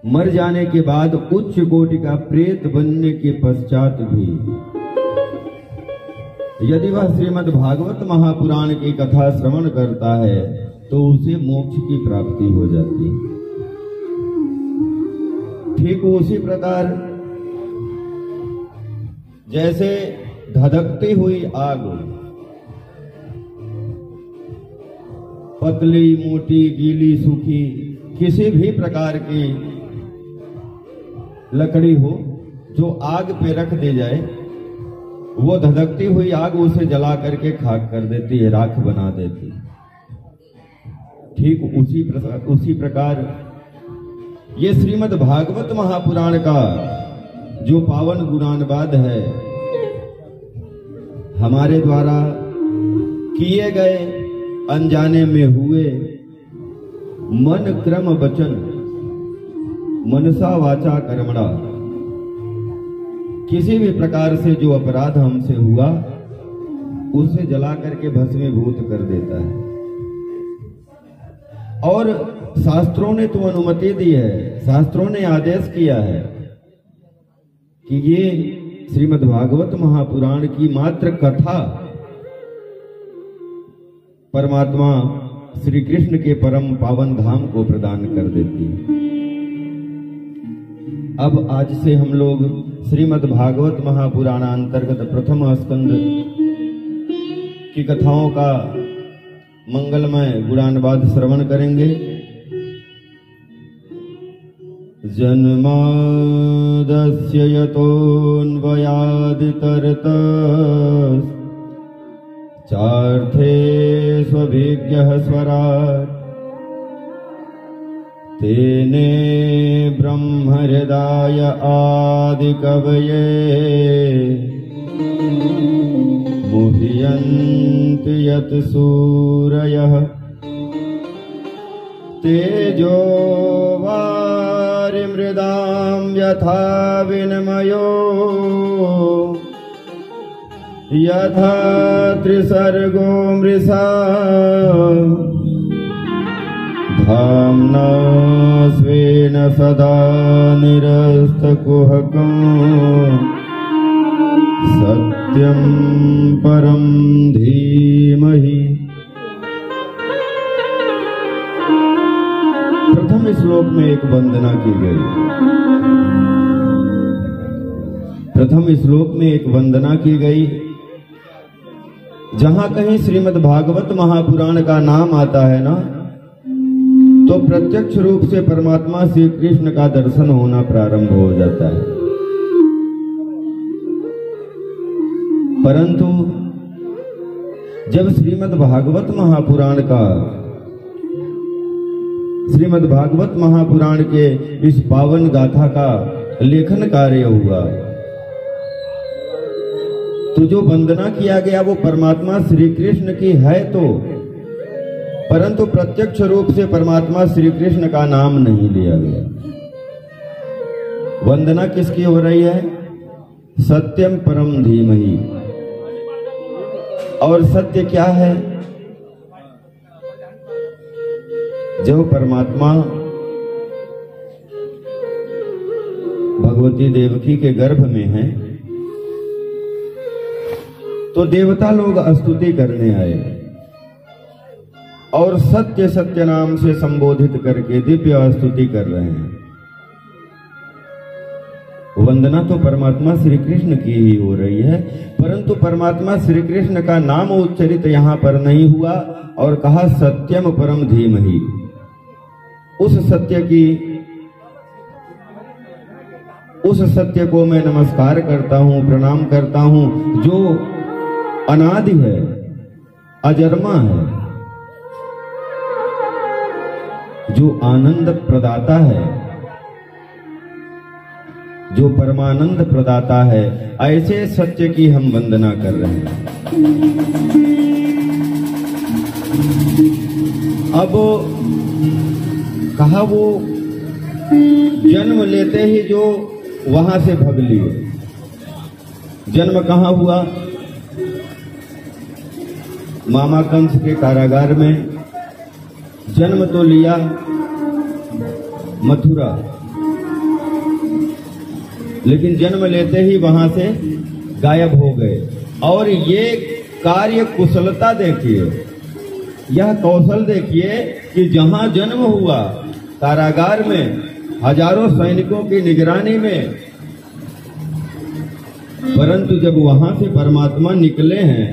मर जाने के बाद उच्च कोटि का प्रेत बनने के पश्चात भी यदि वह श्रीमद् भागवत महापुराण की कथा श्रवण करता है तो उसे मोक्ष की प्राप्ति हो जाती है। ठीक उसी प्रकार जैसे धधकती हुई आग पतली मोटी गीली सूखी किसी भी प्रकार की लकड़ी हो जो आग पे रख दी जाए, वो धधकती हुई आग उसे जला करके खाक कर देती है, राख बना देती है। ठीक उसी प्रकार ये श्रीमद् भागवत महापुराण का जो पावन गुणानुवाद है, हमारे द्वारा किए गए अनजाने में हुए मन क्रम वचन मनसा वाचा कर्मणा किसी भी प्रकार से जो अपराध हमसे हुआ उसे जला करके भस्मीभूत कर देता है। और शास्त्रों ने तो अनुमति दी है, शास्त्रों ने आदेश किया है कि ये श्रीमद् भागवत महापुराण की मात्र कथा परमात्मा श्री कृष्ण के परम पावन धाम को प्रदान कर देती है। अब आज से हम लोग श्रीमद् भागवत महापुराण अंतर्गत प्रथम स्कंद की कथाओं का मंगलमय गुणानुवाद श्रवण करेंगे। जन्मादस्य यतोऽन्वयादितरतश्चार्थे स्वभिज्ञः स्वराट् तेने ब्रह्महृदाय आदिकवये मुह्यन्ति यत् सूरयः तेजो वारिमृदां यथा विनिमयो यथा त्रिसर्गो मृषा धाम्ना स्वेन सदा निरस्तकुहकं सत्यं परं धीमहि। प्रथम श्लोक में एक वंदना की गई। प्रथम श्लोक में एक वंदना की गई। जहां कहीं श्रीमद् भागवत महापुराण का नाम आता है ना, तो प्रत्यक्ष रूप से परमात्मा श्री कृष्ण का दर्शन होना प्रारंभ हो जाता है। परंतु जब श्रीमद् भागवत महापुराण के इस पावन गाथा का लेखन कार्य हुआ, तो जो वंदना किया गया वो परमात्मा श्री कृष्ण की है तो, परंतु प्रत्यक्ष रूप से परमात्मा श्री कृष्ण का नाम नहीं लिया गया। वंदना किसकी हो रही है? सत्यम परम धीमहि। और सत्य क्या है? जब परमात्मा भगवती देवकी के गर्भ में हैं, तो देवता लोग स्तुति करने आए और सत्य सत्य नाम से संबोधित करके दिव्य स्तुति कर रहे हैं। वंदना तो परमात्मा श्री कृष्ण की ही हो रही है, परंतु परमात्मा श्री कृष्ण का नाम उच्चरित यहां पर नहीं हुआ और कहा सत्यम परम धीमहि। उस सत्य को मैं नमस्कार करता हूं, प्रणाम करता हूं, जो अनादि है, अजन्मा है, जो आनंद प्रदाता है, जो परमानंद प्रदाता है। ऐसे सत्य की हम वंदना कर रहे हैं। अब कहा वो जन्म लेते ही जो वहां से भग लिए। जन्म कहाँ हुआ? मामा कंस के कारागार में। जन्म तो लिया मथुरा, लेकिन जन्म लेते ही वहां से गायब हो गए। और ये कार्य कुशलता देखिए, यह कौशल देखिए कि जहां जन्म हुआ कारागार में हजारों सैनिकों की निगरानी में, परंतु जब वहां से परमात्मा निकले हैं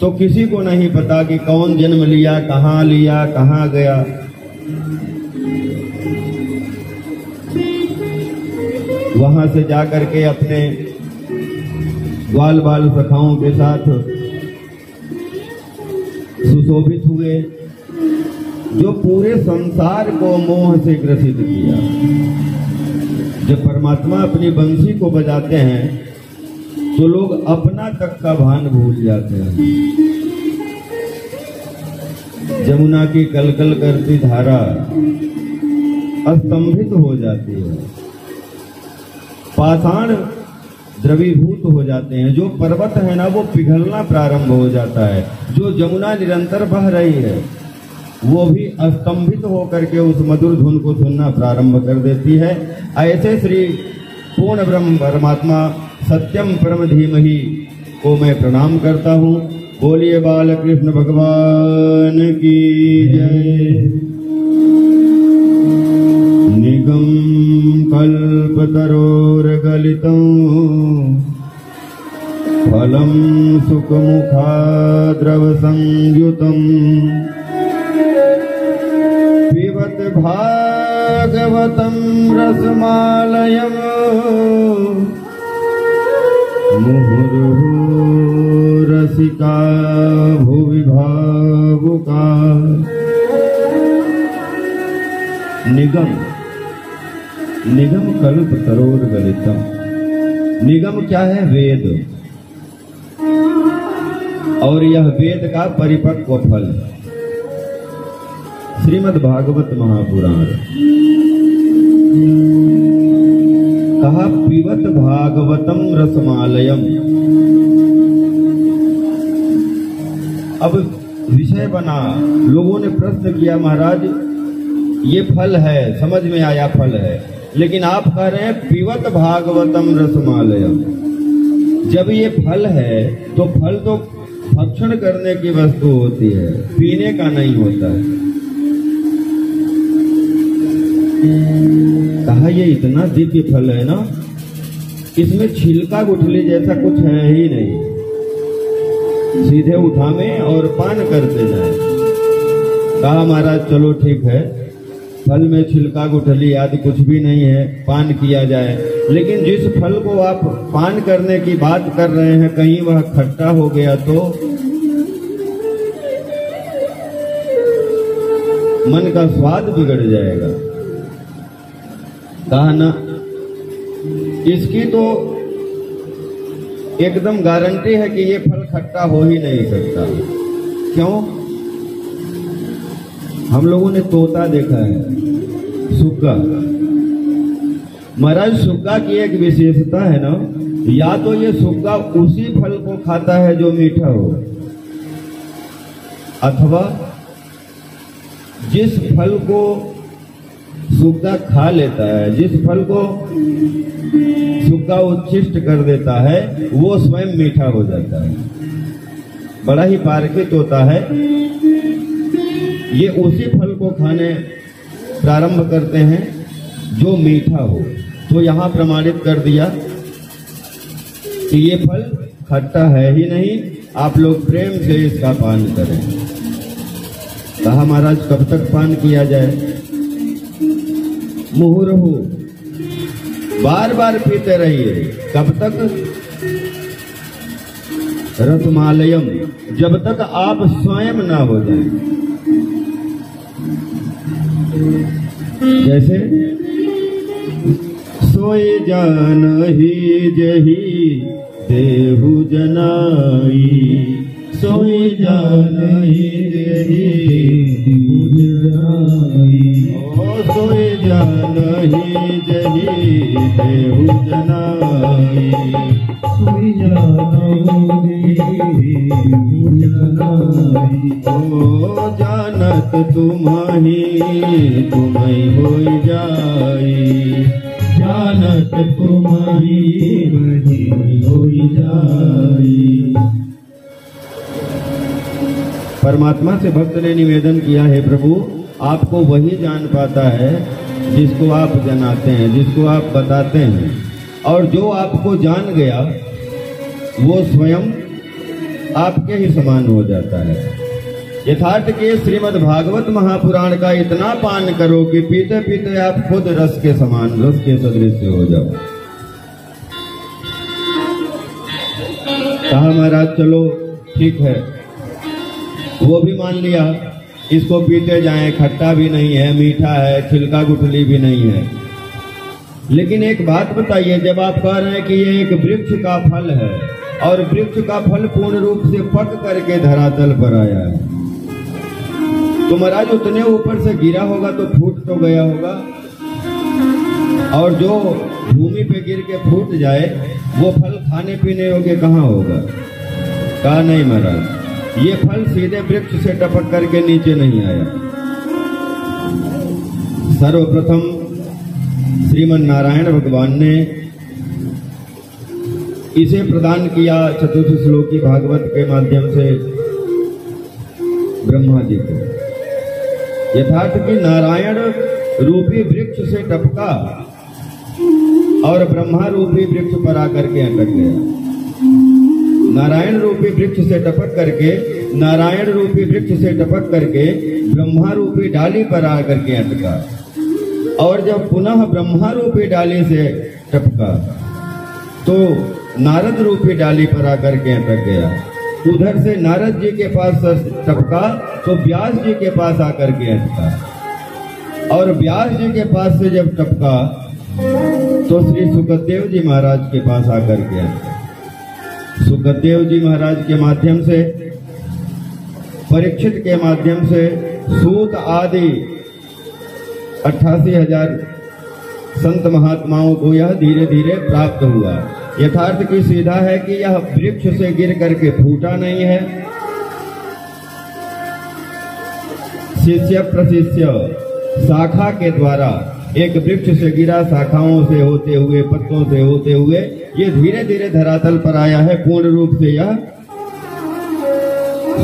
तो किसी को नहीं पता कि कौन जन्म लिया, कहां गया। वहां से जाकर के अपने ग्वाल बाल सखाओं के साथ सुशोभित हुए, जो पूरे संसार को मोह से ग्रसित किया। जब परमात्मा अपनी बंसी को बजाते हैं तो लोग अपना तक का भान भूल जाते हैं। जमुना की कलकल करती धारा अस्तंभित हो जाती है, पाषाण द्रवीभूत हो जाते हैं, जो पर्वत है ना वो पिघलना प्रारंभ हो जाता है, जो जमुना निरंतर बह रही है वो भी अस्तंभित होकर के उस मधुर धुन को सुनना प्रारंभ कर देती है। ऐसे श्री पूर्ण ब्रह्म परमात्मा सत्यम परम धीमहि को मैं प्रणाम करता हूँ। बोलिए बाल कृष्ण भगवान की जय। निगम कल्पतरोर्गलितं फलं सुखमुखाद्रव संयुतम् पिबत भागवतं रसमालयम् मुहुर्मुहुः रसिका भुवि भावुका। निगम कल्प तरोर गलितम। निगम क्या है? वेद। और यह वेद का परिपक्व फल श्रीमद् भागवत महापुराण। कहा पिबत भागवतम रसमालयम। अब विषय बना, लोगों ने प्रश्न किया महाराज ये फल है, समझ में आया फल है, लेकिन आप कह रहे हैं पिबत भागवतम रसमालयम। जब ये फल है तो फल तो भक्षण करने की वस्तु होती है, पीने का नहीं होता है। कहा ये इतना दिव्य फल है ना, इसमें छिलका गुठली जैसा कुछ है ही नहीं, सीधे उठावे और पान करते जाए। कहा महाराज चलो ठीक है, फल में छिलका गुठली आदि कुछ भी नहीं है, पान किया जाए। लेकिन जिस फल को आप पान करने की बात कर रहे हैं कहीं वह खट्टा हो गया तो मन का स्वाद बिगड़ जाएगा। कहा ना इसकी तो एकदम गारंटी है कि ये फल खट्टा हो ही नहीं सकता। क्यों? हम लोगों ने तोता देखा है, सुग्गा। महाराज सुग्गा की एक विशेषता है ना, या तो ये सुग्गा उसी फल को खाता है जो मीठा हो, अथवा जिस फल को सुग्गा खा लेता है, जिस फल को सुग्गा उच्छिष्ट कर देता है वो स्वयं मीठा हो जाता है। बड़ा ही पारखित होता है। ये उसी फल को खाने प्रारंभ करते हैं जो मीठा हो। तो यहाँ प्रमाणित कर दिया कि ये फल खट्टा है ही नहीं, आप लोग प्रेम से इसका पान करें। कहा महाराज कब तक पान किया जाए? मुहुर्मुहु बार बार पीते रहिए। कब तक? रसमालयम, जब तक आप स्वयं ना हो जाए। जैसे सोए जान ही जही देहु जनाई, सोए जान ही जही देहु जनाई, सोए जान ही जही देहु जनाई, सोए जान ही देहु जनाई। ओ जानत तुम्हारी तुम्हें हो जाई, जानत तुम्हारी मही होई जाई। परमात्मा से भक्त ने निवेदन किया, है प्रभु आपको वही जान पाता है जिसको आप जनाते हैं, जिसको आप बताते हैं, और जो आपको जान गया वो स्वयं आपके ही समान हो जाता है। यथार्थ के श्रीमद् भागवत महापुराण का इतना पान करो कि पीते पीते आप खुद रस के समान, रस के सदृश हो जाओ। कहा महाराज चलो ठीक है, वो भी मान लिया, इसको पीते जाएं, खट्टा भी नहीं है, मीठा है, छिलका गुठली भी नहीं है। लेकिन एक बात बताइए, जब आप कह रहे हैं कि ये एक वृक्ष का फल है और वृक्ष का फल पूर्ण रूप से पक करके धरातल पर आया है, तो महाराज उतने ऊपर से गिरा होगा तो फूट तो गया होगा, और जो भूमि पे गिर के फूट जाए वो फल खाने पीने योग्य कहाँ होगा? कहा नहीं महाराज, ये फल सीधे वृक्ष से टपक करके नीचे नहीं आया। सर्वप्रथम श्रीमन नारायण भगवान ने इसे प्रदान किया चतुर्थ श्लोकी भागवत के माध्यम से ब्रह्मा जी को। यथार्थ कि नारायण रूपी वृक्ष से टपका और ब्रह्मा रूपी वृक्ष पर आकर के अटक गया। नारायण रूपी वृक्ष से टपक करके, नारायण रूपी वृक्ष से टपक करके ब्रह्मा रूपी डाली पर आकर के अटका, और जब पुनः ब्रह्मा रूपी डाली से टपका तो नारद रूपी डाली पर आकर के अटक गया। उधर से नारद जी के पास टपका तो व्यास जी के पास आकर के अटका, और व्यास जी के पास से जब टपका तो श्री सुखदेव जी महाराज के पास आकर के अटका। सुखदेव जी महाराज के माध्यम से, परीक्षित के माध्यम से, सूत आदि 88,000 संत महात्माओं को यह धीरे धीरे प्राप्त हुआ। यथार्थ की सीधा है कि यह वृक्ष से गिर करके फूटा नहीं है। शिष्य प्रशिष्य शाखा के द्वारा एक वृक्ष से गिरा, शाखाओं से होते हुए, पत्तों से होते हुए ये धीरे धीरे धरातल पर आया है। पूर्ण रूप से यह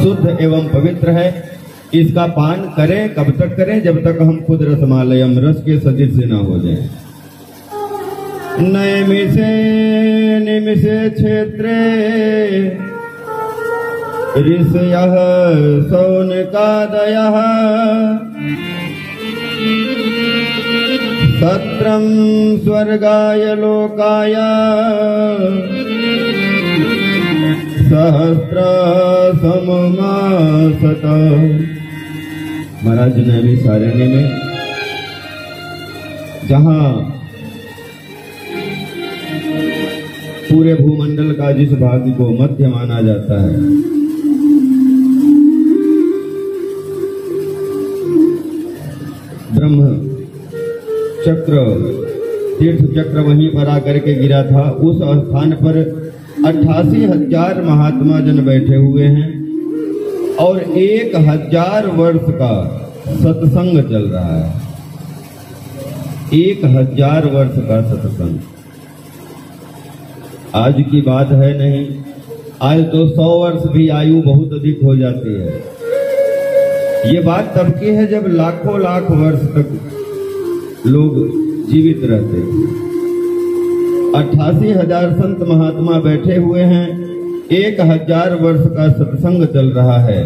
शुद्ध एवं पवित्र है। इसका पान करें, कब तक करें? जब तक हम खुद रसमालयम, रस के सदृश से न हो जाए। नैमिषे निमिषे क्षेत्रे ऋषयः शौनकादयः सत्रं स्वर्गाय लोकाय सहस्र सममासत। महाराज नैमिषारण्य में जहां पूरे भूमंडल का जिस भाग को मध्य माना जाता है, ब्रह्म चक्र, तीर्थ चक्र वहीं पर आकर के गिरा था। उस स्थान पर 88,000 महात्मा जन बैठे हुए हैं और 1000 वर्ष का सत्संग चल रहा है। 1000 वर्ष का सत्संग आज की बात है नहीं। आज तो 100 वर्ष भी आयु बहुत अधिक हो जाती है। ये बात तब की है जब लाखों लाख वर्ष तक लोग जीवित रहते थे। 88,000 संत महात्मा बैठे हुए हैं, 1000 वर्ष का सत्संग चल रहा है।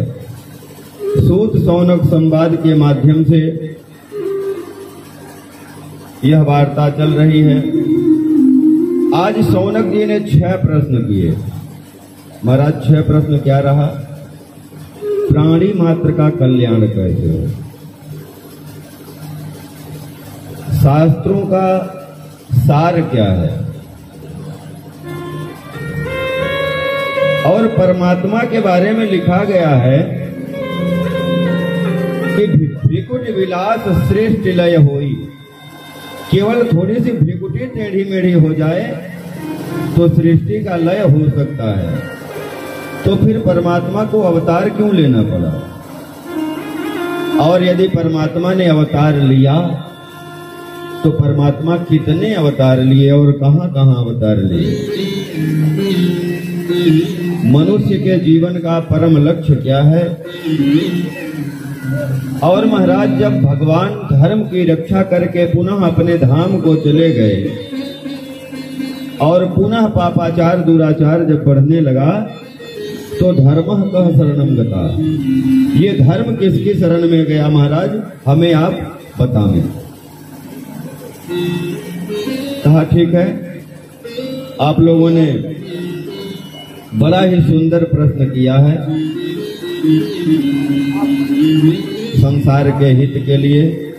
सूत शौनक संवाद के माध्यम से यह वार्ता चल रही है। आज शौनक जी ने 6 प्रश्न किए। महाराज 6 प्रश्न क्या रहा? प्राणी मात्र का कल्याण कैसे हो, शास्त्रों का सार क्या है, और परमात्मा के बारे में लिखा गया है कि भ्रिकुट विलास श्रेष्ठ लय होई। केवल थोड़ी सी भ्रिकुटी टेढ़ी मेढ़ी हो जाए तो सृष्टि का लय हो सकता है। तो फिर परमात्मा को अवतार क्यों लेना पड़ा? और यदि परमात्मा ने अवतार लिया तो परमात्मा कितने अवतार लिए और कहां कहां अवतार लिए। मनुष्य के जीवन का परम लक्ष्य क्या है। और महाराज जब भगवान धर्म की रक्षा करके पुनः अपने धाम को चले गए और पुनः पापाचार दुराचार जब बढ़ने लगा तो धर्म कह शरणम गता। ये धर्म किसकी शरण में गया महाराज, हमें आप बताएं। कहा ठीक है, आप लोगों ने बड़ा ही सुंदर प्रश्न किया है। संसार के हित के लिए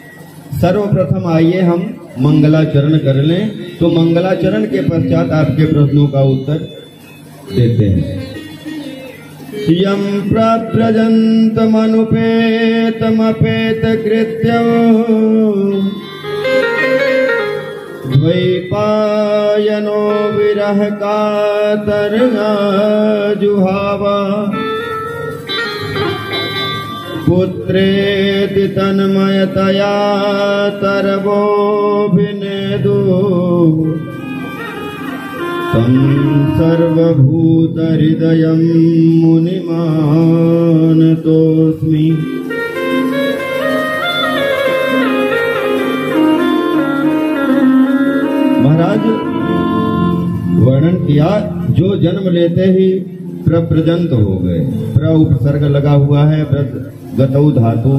सर्वप्रथम आइए हम मंगलाचरण कर लें, तो मंगलाचरण के पश्चात आपके प्रश्नों का उत्तर देते हैं। यम प्रव्रजन्तमनुपेतमपेत कृत्यं द्वैपायनो विरह कातरना जुहावा पुत्रेति तन्मयतया तरवोऽभिनेदु तं सर्वभूतहृदयं मुनिमानतोऽस्मि। महाराज वर्णन किया, जो जन्म लेते ही प्रव्रजंत हो गए। प्र उपसर्ग लगा हुआ है, गतौ धातु।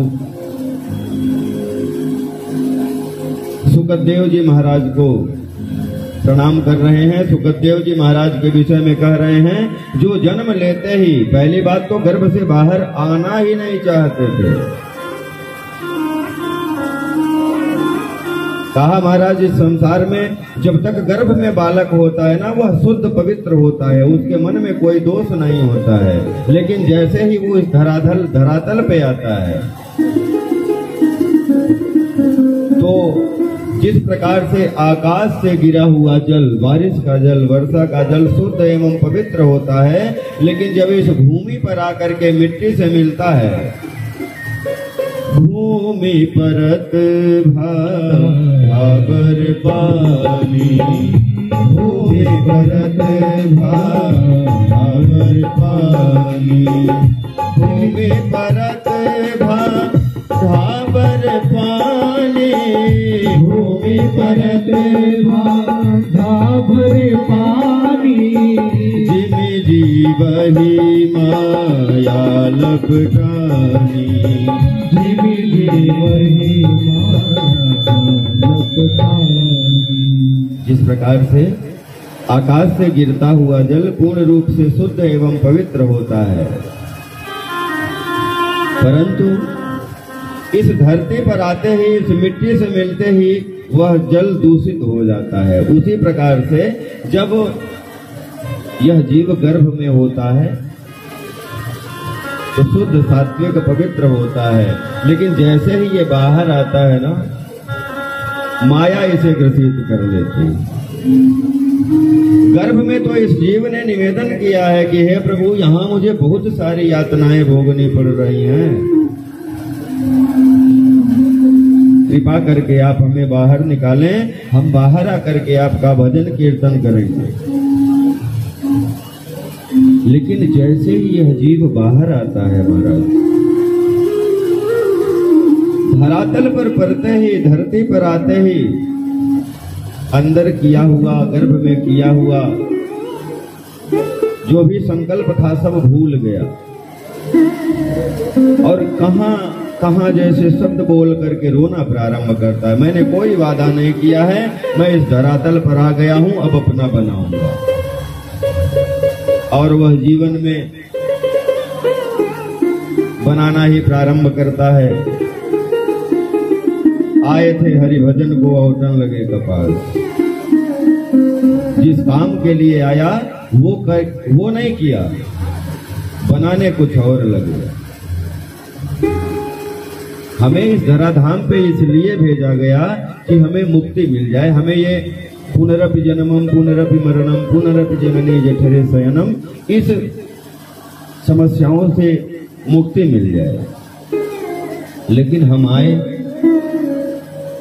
सुखदेव जी महाराज को प्रणाम कर रहे हैं। सुखदेव जी महाराज के विषय में कह रहे हैं, जो जन्म लेते ही पहली बात तो गर्भ से बाहर आना ही नहीं चाहते थे। कहा महाराज इस संसार में जब तक गर्भ में बालक होता है ना, वह शुद्ध पवित्र होता है, उसके मन में कोई दोष नहीं होता है। लेकिन जैसे ही वो इस धरातल पे आता है तो जिस प्रकार से आकाश से गिरा हुआ जल, बारिश का जल, वर्षा का जल शुद्ध एवं पवित्र होता है, लेकिन जब इस भूमि पर आकर के मिट्टी से मिलता है, भूमि परत भावर पानी, भूमि परत भावर पानी, भूमि परत भावर पानी, भूमि परत भावर पानी, जिमि जीवहि माया लपटानी, जिमि जीवहि माया लपटानी। जिस प्रकार से आकाश से गिरता हुआ जल पूर्ण रूप से शुद्ध एवं पवित्र होता है, परंतु इस धरती पर आते ही, इस मिट्टी से मिलते ही वह जल दूषित हो जाता है। उसी प्रकार से जब यह जीव गर्भ में होता है तो शुद्ध सात्विक पवित्र होता है, लेकिन जैसे ही ये बाहर आता है ना, माया इसे ग्रसित कर लेती है। गर्भ में तो इस जीव ने निवेदन किया है कि हे प्रभु, यहाँ मुझे बहुत सारी यातनाएं भोगनी पड़ रही हैं, कृपा करके आप हमें बाहर निकालें, हम बाहर आकर के आपका भजन कीर्तन करेंगे। लेकिन जैसे ही यह जीव बाहर आता है महाराज, धरातल पर पड़ते ही, धरती पर आते ही अंदर किया हुआ, गर्भ में किया हुआ जो भी संकल्प था सब भूल गया और कहां जैसे शब्द बोल करके रोना प्रारंभ करता है। मैंने कोई वादा नहीं किया है, मैं इस धरातल पर आ गया हूं, अब अपना बनाऊंगा। और वह जीवन में बनाना ही प्रारंभ करता है। आए थे हरिभजन को औटन लगे कपाल, जिस काम के लिए आया वो नहीं किया, बनाने कुछ और लगे। हमें इस धराधाम पे इसलिए भेजा गया कि हमें मुक्ति मिल जाए, हमें ये पुनरपि जन्मम पुनरपि मरणम पुनरपि जननी जठरे शयनम, इस समस्याओं से मुक्ति मिल जाए। लेकिन हम आए,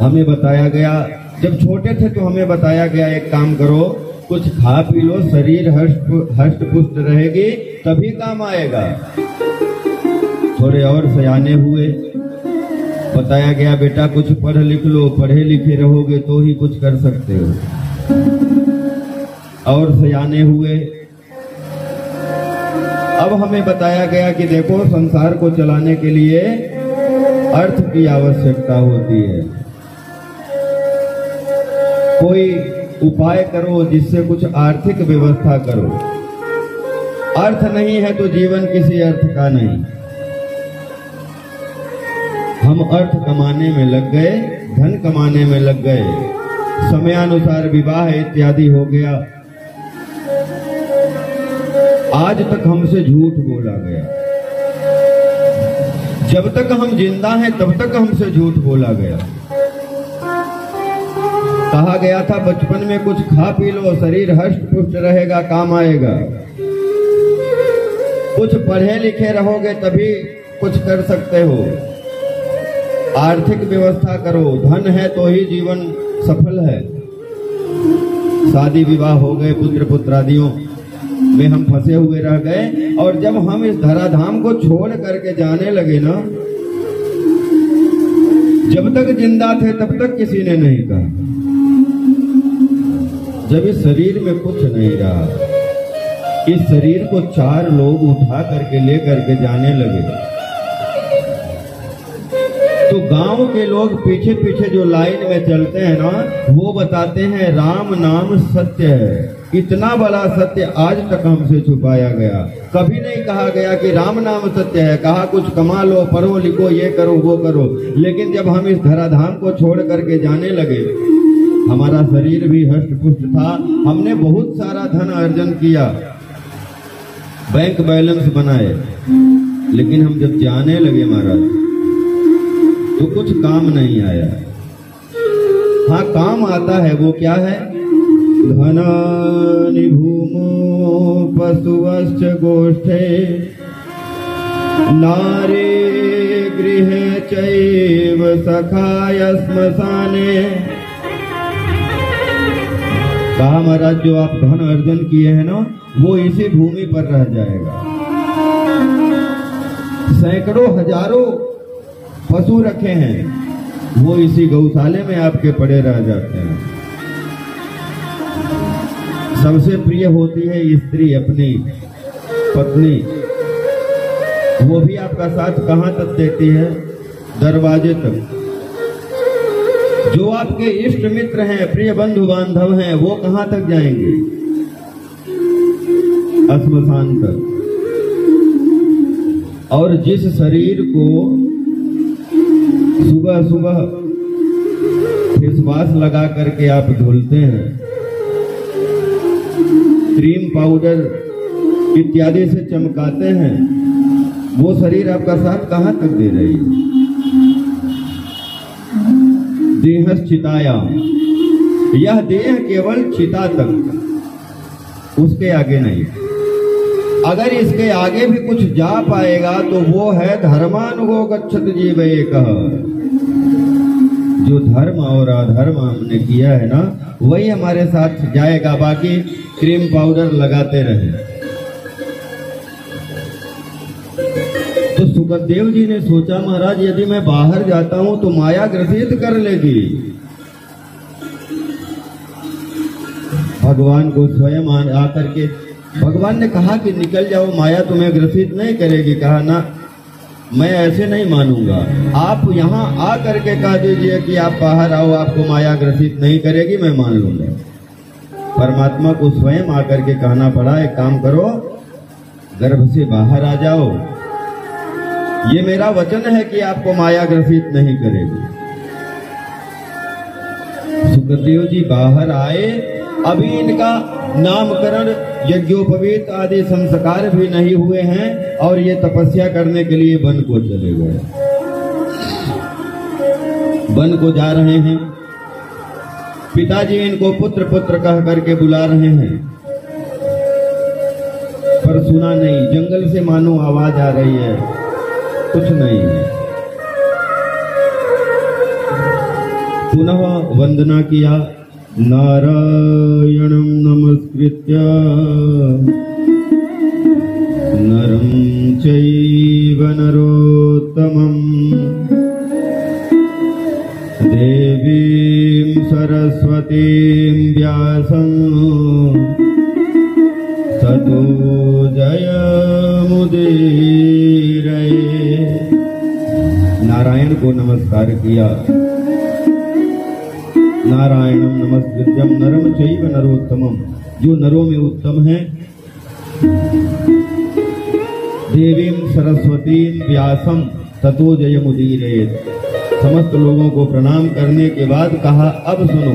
हमें बताया गया जब छोटे थे तो हमें बताया गया एक काम करो, कुछ खा पी लो, शरीर हष्ट पुष्ट रहेगी तभी काम आएगा। थोड़े और सयाने हुए, बताया गया बेटा कुछ पढ़ लिख लो, पढ़े लिखे रहोगे तो ही कुछ कर सकते हो। और सयाने हुए, अब हमें बताया गया कि देखो संसार को चलाने के लिए अर्थ की आवश्यकता होती है, कोई उपाय करो जिससे कुछ आर्थिक व्यवस्था करो। अर्थ नहीं है तो जीवन किसी अर्थ का नहीं। हम अर्थ कमाने में लग गए, धन कमाने में लग गए, समयानुसार विवाह इत्यादि हो गया। आज तक हमसे झूठ बोला गया, जब तक हम जिंदा हैं तब तक हमसे झूठ बोला गया। कहा गया था बचपन में कुछ खा पी लो, शरीर हष्ट पुष्ट रहेगा, काम आएगा। कुछ पढ़े लिखे रहोगे तभी कुछ कर सकते हो। आर्थिक व्यवस्था करो, धन है तो ही जीवन सफल है। शादी विवाह हो गए, पुत्र पुत्रादियों में हम फंसे हुए रह गए। और जब हम इस धराधाम को छोड़ करके जाने लगे ना, जब तक जिंदा थे तब तक किसी ने नहीं कहा। जब इस शरीर में कुछ नहीं रहा, इस शरीर को 4 लोग उठा करके ले करके जाने लगे, तो गांव के लोग पीछे पीछे जो लाइन में चलते हैं ना, वो बताते हैं राम नाम सत्य है। इतना बड़ा सत्य आज तक हमसे छुपाया गया। कभी नहीं कहा गया कि राम नाम सत्य है, कहा कुछ कमा लो, पढ़ो लिखो, ये करो वो करो। लेकिन जब हम इस धराधाम को छोड़ करके जाने लगे, हमारा शरीर भी हष्ट पुष्ट था, हमने बहुत सारा धन अर्जन किया, बैंक बैलेंस बनाए, लेकिन हम जब जाने लगे महाराज तो कुछ काम नहीं आया। हाँ, काम आता है, वो क्या है? धनानि भूमो पशुश्च गोष्ठे नारी गृहे चैव सखाय श्मशाने। कहा महाराज जो आप धन अर्जन किए हैं ना, वो इसी भूमि पर रह जाएगा। सैकड़ों हजारों पशु रखे हैं, वो इसी गौशाले में आपके पड़े रह जाते हैं। सबसे प्रिय होती है स्त्री अपनी पत्नी, वो भी आपका साथ कहां तक देती है? दरवाजे तक। जो आपके इष्ट मित्र हैं, प्रिय बंधु बांधव हैं, वो कहां तक जाएंगे? श्मशान तक। और जिस शरीर को सुबह सुबह फेसवाश लगा करके आप धुलते हैं, क्रीम पाउडर इत्यादि से चमकाते हैं, वो शरीर आपका साथ कहां तक दे रही है? देहश्चितायाम, यह देह केवल चिता तक, उसके आगे नहीं। अगर इसके आगे भी कुछ जा पाएगा तो वो है धर्मानुगो गच्छत जीवैकः। जो धर्म और अधर्म हमने किया है ना, वही हमारे साथ जाएगा। बाकी क्रीम पाउडर लगाते रहे। तो सुखदेव जी ने सोचा महाराज यदि मैं बाहर जाता हूं तो माया ग्रसित कर लेगी। भगवान को स्वयं आकर के भगवान ने कहा कि निकल जाओ, माया तुम्हें ग्रसित नहीं करेगी। कहा ना, मैं ऐसे नहीं मानूंगा। आप यहाँ आ करके कह दीजिए कि आप बाहर आओ, आपको माया ग्रसित नहीं करेगी, मैं मान लूंगा। परमात्मा को स्वयं आकर के कहना पड़ा, एक काम करो, गर्भ से बाहर आ जाओ, ये मेरा वचन है कि आपको माया ग्रसित नहीं करेगी। सुखदेव जी बाहर आए, अभी इनका नामकरण यज्ञोपवीत आदि संस्कार भी नहीं हुए हैं और ये तपस्या करने के लिए वन को चले गए। वन को जा रहे हैं, पिताजी इनको पुत्र पुत्र कह करके बुला रहे हैं, पर सुना नहीं। जंगल से मानो आवाज आ रही है, कुछ नहीं है। पुनः वंदना किया। नारायणं नमस्कृत्य नरं चैव नरोत्तमं देवीं सरस्वतीं व्यासं ततो जयमुदीरये। नारायण को नमस्कार किया। नारायणं नमस्कृत्यं नरं चैव नरोत्तमं, जो नरों में उत्तम है। देवीं सरस्वतीं व्यासं ततो जयमुदीरये। समस्त लोगों को प्रणाम करने के बाद कहा, अब सुनो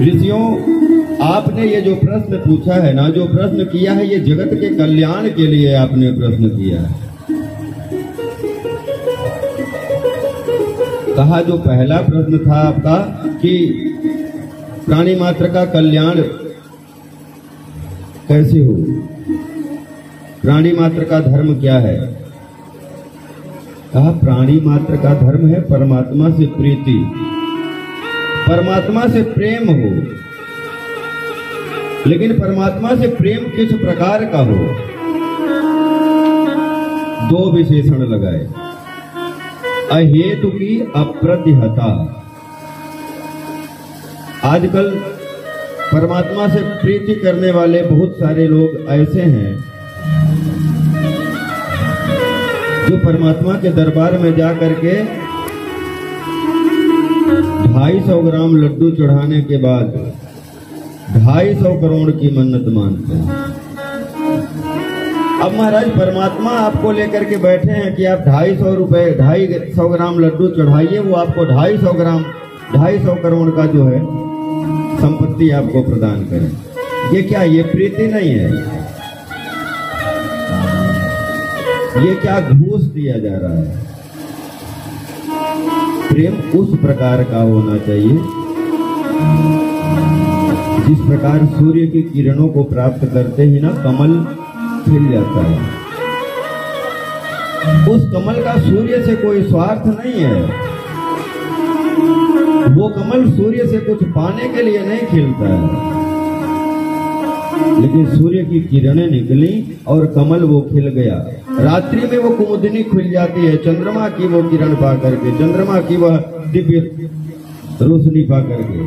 ऋषियों, आपने ये जो प्रश्न पूछा है ना, जो प्रश्न किया है, ये जगत के कल्याण के लिए आपने प्रश्न किया है। कहा जो पहला प्रश्न था आपका कि प्राणी मात्र का कल्याण कैसे हो, प्राणी मात्र का धर्म क्या है। कहा प्राणी मात्र का धर्म है परमात्मा से प्रीति, परमात्मा से प्रेम हो। लेकिन परमात्मा से प्रेम किस प्रकार का हो, दो विशेषण लगाए। अहेतु की अप्रतिहता। आजकल परमात्मा से प्रीति करने वाले बहुत सारे लोग ऐसे हैं जो परमात्मा के दरबार में जा करके 250 ग्राम लड्डू चढ़ाने के बाद 250 करोड़ की मन्नत मानते हैं। अब महाराज परमात्मा आपको लेकर के बैठे हैं कि आप 250 ग्राम लड्डू चढ़ाइए, वो आपको 250 करोड़ का जो है संपत्ति आपको प्रदान करें। ये क्या, ये प्रीति नहीं है, ये क्या घूस दिया जा रहा है। प्रेम उस प्रकार का होना चाहिए जिस प्रकार सूर्य की किरणों को प्राप्त करते ही ना कमल खिल जाता है। उस कमल का सूर्य से कोई स्वार्थ नहीं है। वो कमल सूर्य से कुछ पाने के लिए नहीं खिलता है, लेकिन सूर्य की किरणें निकली और कमल वो खिल गया। रात्रि में वो कुमुदनी खुल जाती है, चंद्रमा की वो किरण पा करके, चंद्रमा की वह दिव्य रोशनी पा करके।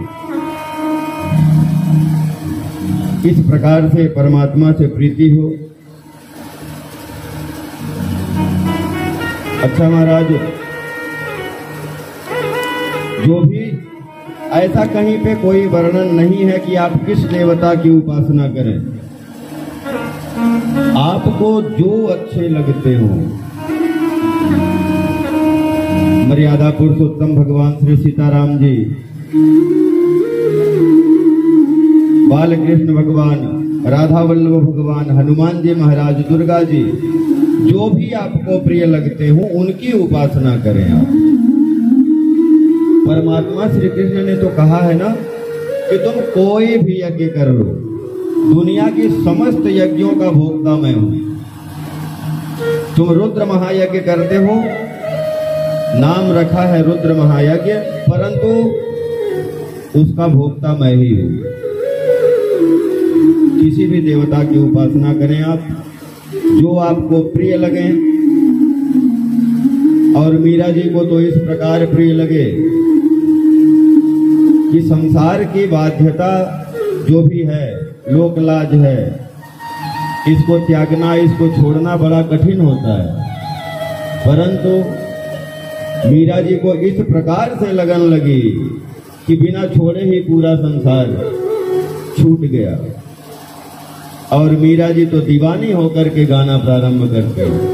इस प्रकार से परमात्मा से प्रीति हो। अच्छा महाराज, जो भी ऐसा कहीं पे कोई वर्णन नहीं है कि आप किस देवता की उपासना करें, आपको जो अच्छे लगते हो। मर्यादा पुरुषोत्तम भगवान श्री सीताराम जी, बालकृष्ण भगवान, राधा वल्लभ भगवान, हनुमान जी महाराज, दुर्गा जी, जो भी आपको प्रिय लगते हो उनकी उपासना करें आप। परमात्मा श्री कृष्ण ने तो कहा है ना कि तुम कोई भी यज्ञ कर लो, दुनिया की समस्त यज्ञों का भोक्ता मैं हूं। तुम रुद्र महायज्ञ करते हो, नाम रखा है रुद्र महायज्ञ, परंतु उसका भोक्ता मैं ही हूं। किसी भी देवता की उपासना करें आप, जो आपको प्रिय लगे। और मीरा जी को तो इस प्रकार प्रिय लगे कि संसार की बाध्यता जो भी है, लोकलाज है, इसको त्यागना, इसको छोड़ना बड़ा कठिन होता है। परंतु मीरा जी को इस प्रकार से लगन लगी कि बिना छोड़े ही पूरा संसार छूट गया। और मीरा जी तो दीवानी होकर के गाना प्रारंभ करते हैं।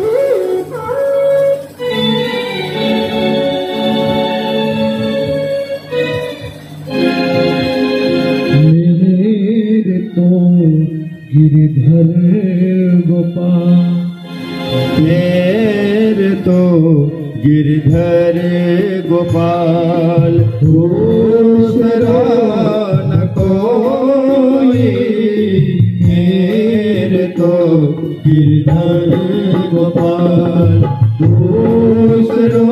मेरे तो गिरधर गोपाल, मेरे तो गिरधर गोपाल, दूसरा न कोई। मेरे तो गिरधर गोपाल, दूसरो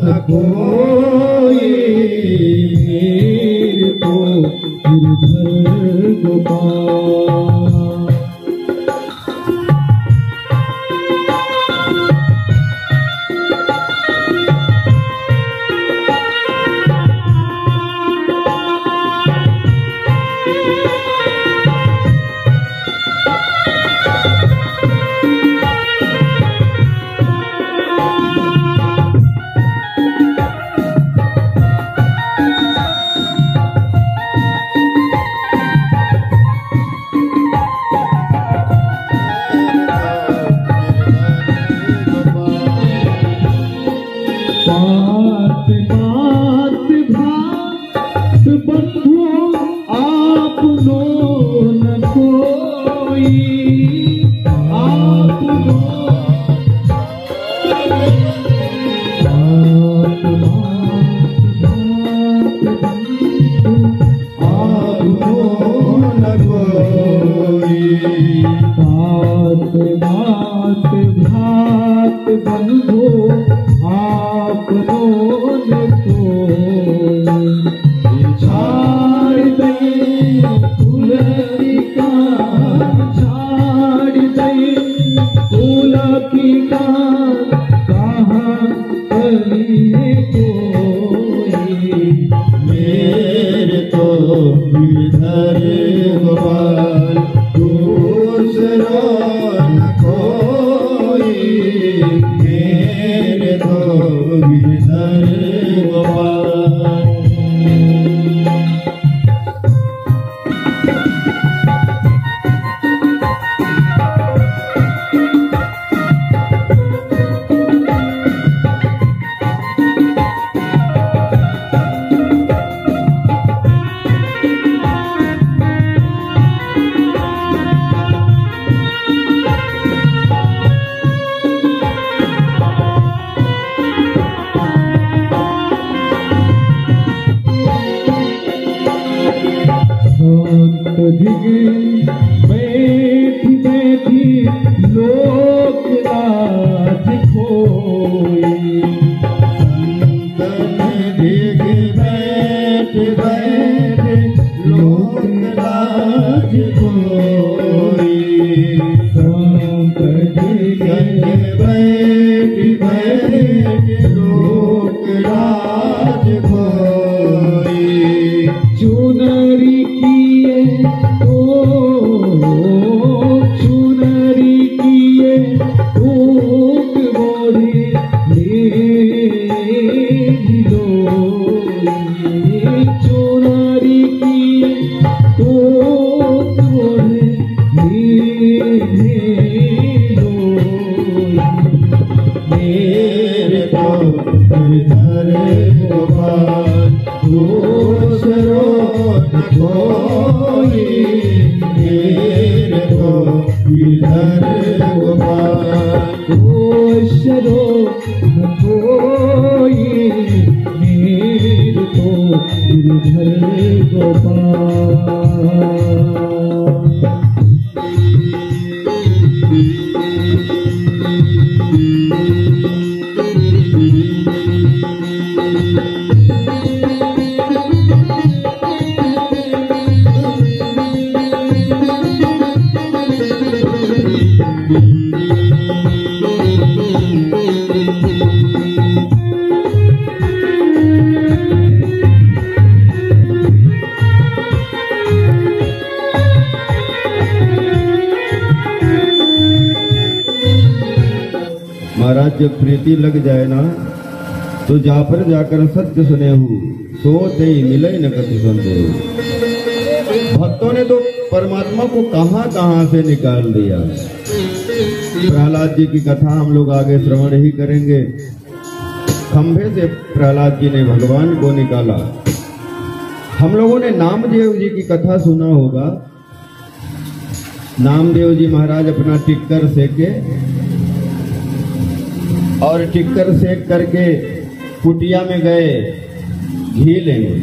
न कोई। गिरधर गोपाल। महाराज जब प्रीति लग जाए ना तो जापर जाकर सत्य सुने हूँ सो ते मिले न कति संदेह। भक्तों ने तो परमात्मा को कहां कहां से निकाल दिया। प्रहलाद जी की कथा हम लोग आगे श्रवण ही करेंगे। खंभे से प्रहलाद जी ने भगवान को निकाला। हम लोगों ने नामदेव जी की कथा सुना होगा। नामदेव जी महाराज अपना टिक्कर सेके और टिक्कर सेक करके कुटिया में गए घी लेने।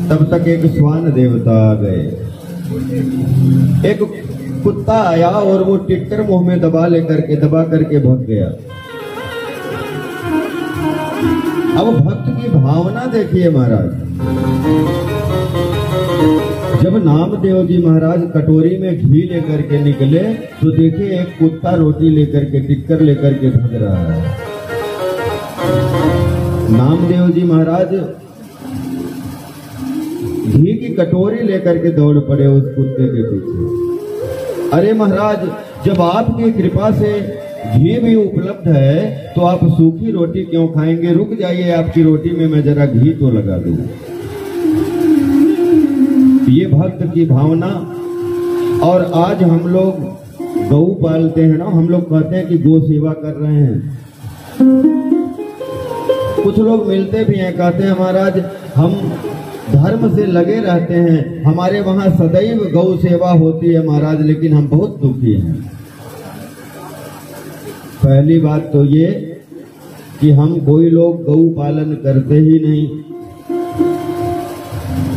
तब तक एक स्वान देवता आ गए। एक कुत्ता आया और वो टिक्कर मुंह में दबा करके भग गया। अब भक्त की भावना देखिए महाराज। जब नामदेव जी महाराज कटोरी में घी लेकर के निकले तो देखे एक कुत्ता रोटी लेकर के टिक्कर लेकर के भाग रहा है। नामदेव जी महाराज घी की कटोरी लेकर के दौड़ पड़े उस कुत्ते के पीछे। अरे महाराज, जब आपकी कृपा से घी भी उपलब्ध है तो आप सूखी रोटी क्यों खाएंगे? रुक जाइए, आपकी रोटी में मैं जरा घी तो लगा दूं। ये भक्त की भावना। और आज हम लोग गौ पालते हैं ना, हम लोग कहते हैं कि गौ सेवा कर रहे हैं। कुछ लोग मिलते भी हैं, कहते हैं महाराज हम धर्म से लगे रहते हैं, हमारे वहां सदैव गौ सेवा होती है महाराज, लेकिन हम बहुत दुखी हैं। पहली बात तो ये कि हम कोई लोग गौ पालन करते ही नहीं।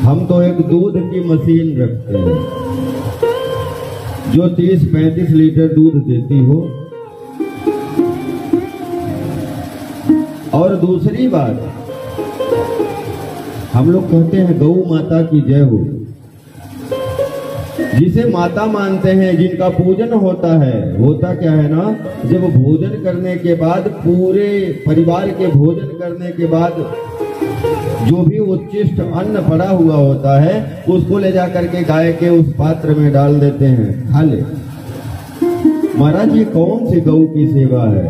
हम तो एक दूध की मशीन रखते हैं जो 30-35 लीटर दूध देती हो। और दूसरी बात, हम लोग कहते हैं गौ माता की जय हो। जिसे माता मानते हैं, जिनका पूजन होता है, होता क्या है ना, जब भोजन करने के बाद, पूरे परिवार के भोजन करने के बाद जो भी उच्चिष्ट अन्न पड़ा हुआ होता है उसको ले जाकर के गाय के उस पात्र में डाल देते हैं, खा ले। महाराज ये कौन सी गौ की सेवा है?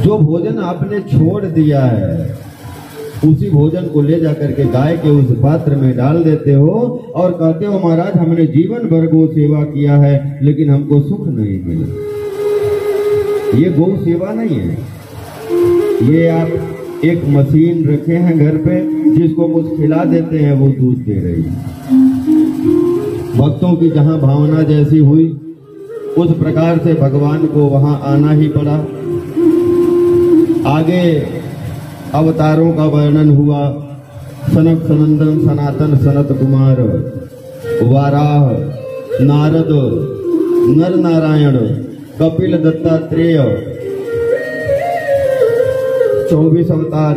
जो भोजन आपने छोड़ दिया है उसी भोजन को ले जाकर के गाय के उस पात्र में डाल देते हो और कहते हो महाराज हमने जीवन भर गौ सेवा किया है लेकिन हमको सुख नहीं मिला। ये गौ सेवा नहीं है, ये आप एक मशीन रखे हैं घर पे, जिसको कुछ खिला देते हैं वो दूध दे रही है। भक्तों की जहां भावना जैसी हुई उस प्रकार से भगवान को वहां आना ही पड़ा। आगे अवतारों का वर्णन हुआ। सनक सनंदन सनातन सनत कुमार, वाराह, नारद, नर नारायण, कपिल दत्तात्रेय, 24 अवतार,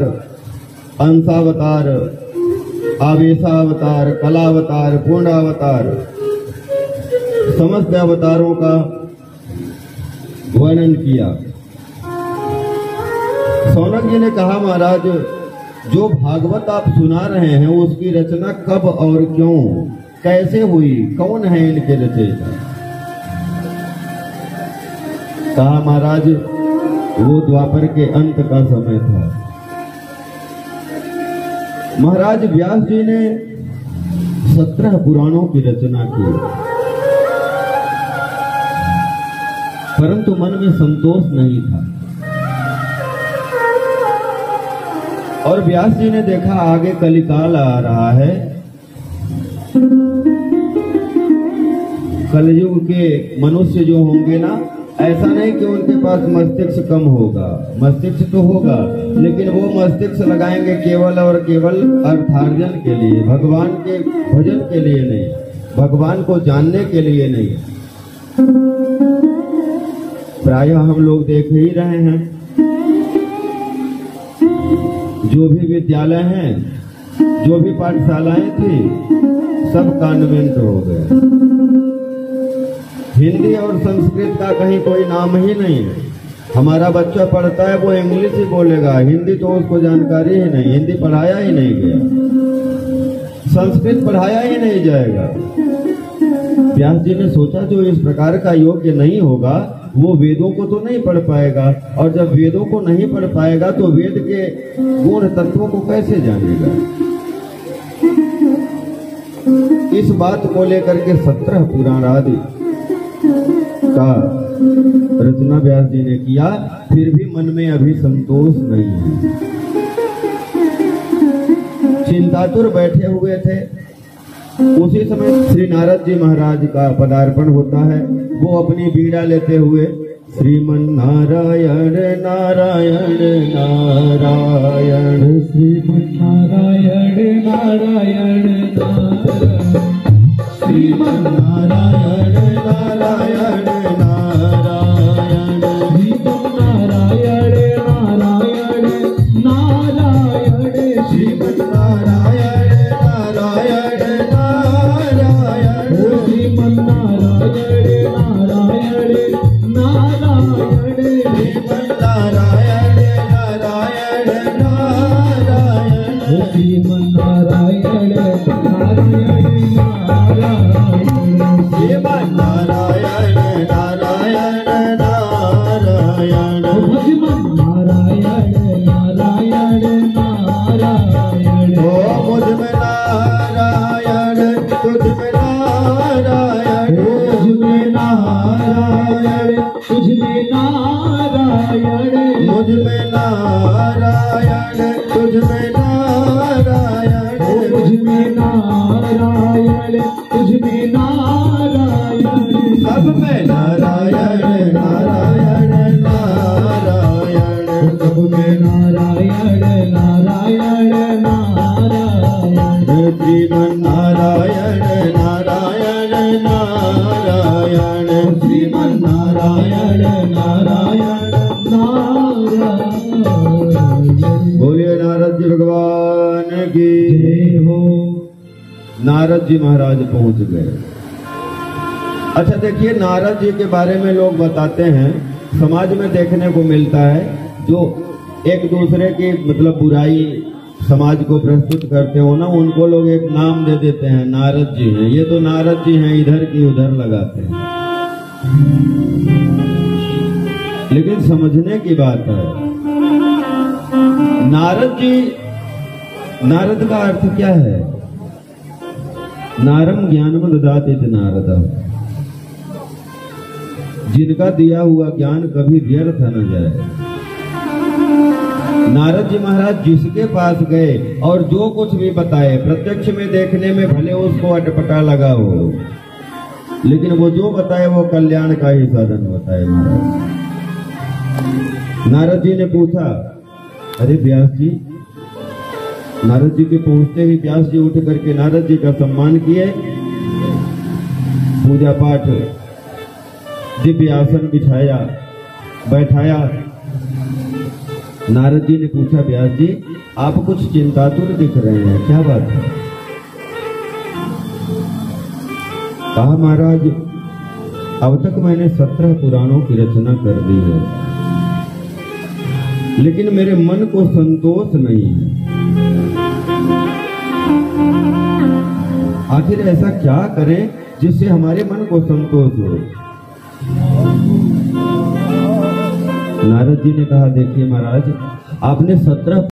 अंशावतार, आवेशावतार, कलावतार, पूर्णावतार, समस्त अवतारों का वर्णन किया। सौनक जी ने कहा महाराज जो भागवत आप सुना रहे हैं उसकी रचना कब और क्यों कैसे हुई, कौन है इनके रचयिता? कहा महाराज वो द्वापर के अंत का समय था। महाराज व्यास जी ने 17 पुराणों की रचना की, परंतु मन में संतोष नहीं था। और व्यास जी ने देखा आगे कलिकाल आ रहा है, कलयुग के मनुष्य जो होंगे ना, ऐसा नहीं कि उनके पास मस्तिष्क कम होगा, मस्तिष्क तो होगा, लेकिन वो मस्तिष्क लगाएंगे केवल और केवल अर्थार्जन के लिए, भगवान के भजन के लिए नहीं, भगवान को जानने के लिए नहीं। प्रायः हम लोग देख ही रहे हैं, जो भी विद्यालय हैं, जो भी पाठशालाएं थी, सब कॉन्वेंट हो गए। हिंदी और संस्कृत का कहीं कोई नाम ही नहीं है। हमारा बच्चा पढ़ता है वो इंग्लिश ही बोलेगा, हिंदी तो उसको जानकारी ही नहीं, हिंदी पढ़ाया ही नहीं गया, संस्कृत पढ़ाया ही नहीं जाएगा। व्यास जी ने सोचा जो इस प्रकार का योग्य नहीं होगा वो वेदों को तो नहीं पढ़ पाएगा, और जब वेदों को नहीं पढ़ पाएगा तो वेद के गुण तत्वों को कैसे जानेगा। इस बात को लेकर के 17 पुराण आदि का रचना व्यास जी ने किया, फिर भी मन में अभी संतोष नहीं है। चिंतातुर बैठे हुए थे, उसी समय श्री नारद जी महाराज का पदार्पण होता है। वो अपनी बीड़ा लेते हुए श्रीमन नारायण नारायण नारायण, श्रीमन नारायण नारायण नारायण, श्रीमन नारायण नारायण नारायण, श्रीमन नारायण नारायण नारायण, श्रीमन नारायण नारायण नारायण, श्रीमन्नारायण नारायण नारायण श्रीमन्नारायण नारायण नारायण नारायण नारायण नारायण ओ मुझ में नारायण तुझ में नारायण तुझ में नारायण तुझ में नारायण मुझ में नारायण तुझ में नारायण तुझ में नारायण तुझ में नारायण सब में नारायण नारायण नारायण सब में नारायण नारायण नारायण श्रीमन्नारायण नारायण नारायण श्रीमन्नारायण नारायण नारायण बोलिए नारद जी भगवान की जय हो। नारद जी महाराज पहुंच गए। अच्छा देखिए, नारद जी के बारे में लोग बताते हैं, समाज में देखने को मिलता है, जो एक दूसरे की मतलब बुराई समाज को प्रस्तुत करते हो ना, उनको लोग एक नाम दे देते हैं, नारद जी हैं, ये तो नारद जी हैं, इधर की उधर लगाते हैं। लेकिन समझने की बात है, नारद जी, नारद का अर्थ क्या है? नारम ज्ञानम ददाति इति नारदः, जिनका दिया हुआ ज्ञान कभी व्यर्थ न जाए। नारद जी महाराज जिसके पास गए और जो कुछ भी बताए, प्रत्यक्ष में देखने में भले उसको अटपटा लगा हो, लेकिन वो जो बताए वो कल्याण का ही साधन बताए महाराज। नारद जी ने पूछा, अरे व्यास जी, नारद जी के पहुंचते ही व्यास जी उठ करके नारद जी का सम्मान किए, पूजा पाठ, दिव्य आसन बिछाया, बैठाया। नारद जी ने पूछा, व्यास जी आप कुछ चिंतातुर दिख रहे हैं, क्या बात है? कहा, महाराज अब तक मैंने 17 पुराणों की रचना कर दी है, लेकिन मेरे मन को संतोष नहीं है। आखिर ऐसा क्या करें जिससे हमारे मन को संतोष हो? नारद जी ने कहा, देखिए महाराज, आपने 17